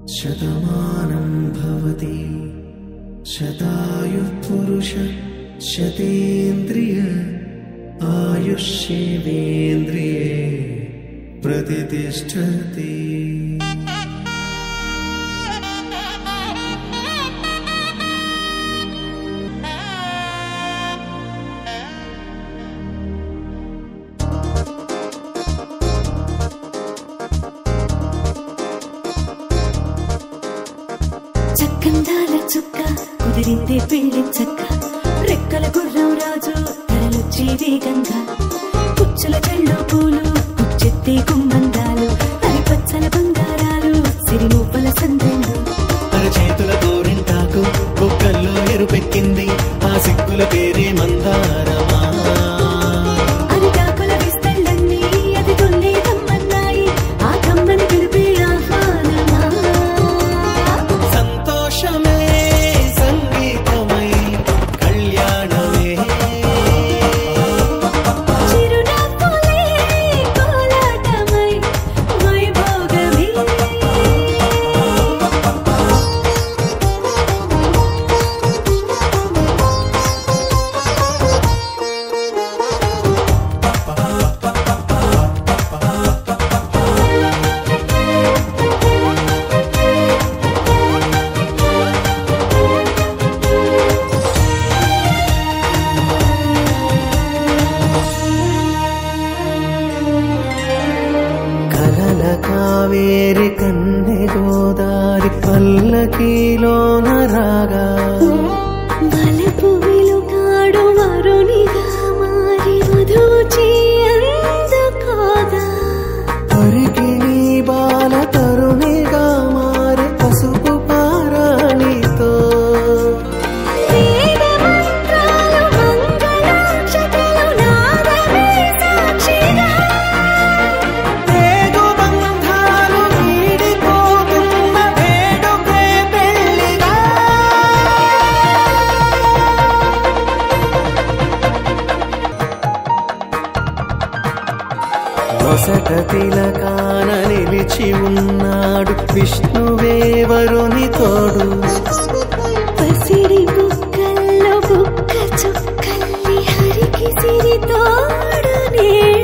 शतमानं भवति शतायुः पुरुष शतेन्द्रिय आयुष्येवेन्द्रिये प्रतिष्ठति। చక్కందాల చుక్క కుదిరిందే పెళ్లి చక్క రెక్కల గుర్రం రాజు తరలొచ్చే వేగంగా పుచ్చుల చెళ్ళు పూలు పుచ్చెత్తే గుమ్మందాలు అరి పచ్చల బంగారాలు సిరిమూపల సందెండు అరచేతుల గోరింటాకు బొక్కల్లో ఎరుపెక్కింది ఆ సిగ్గుల పేరే మందారమా అరిటాకుల విస్తళ్ళన్నీ అది కొన్నే కమ్మన్నాయి ఆ కమ్మని పిలిపే ఆహ్వానమా సంతోషమే సంగీతమై కళ్యాణమే చిరునవ్వులే కోలాటమై వైభోగమే కలల కావేరి కన్నె గోదారి పల్లకీలోన రాగా వలపు వెలుగాడు వరునిగా మారి వధూచి అందుకోగా పరికి నీ బాల తరుణిగా మారి పసుపు పారాణితో వేద మంత్రాలు మంగళాక్షతలు నాదమే సాక్షిగా పేగు బంధాలు వీడిపోతున్న వేడుకే పెళ్లిగా నొసట తిలకాన నిలిచి ఉన్నాడు విష్ణువే వరుని తోడు పసిడి బుక్కల్లో బుక్క చుక్కల్లి హరికి సిరి తోడు నేడు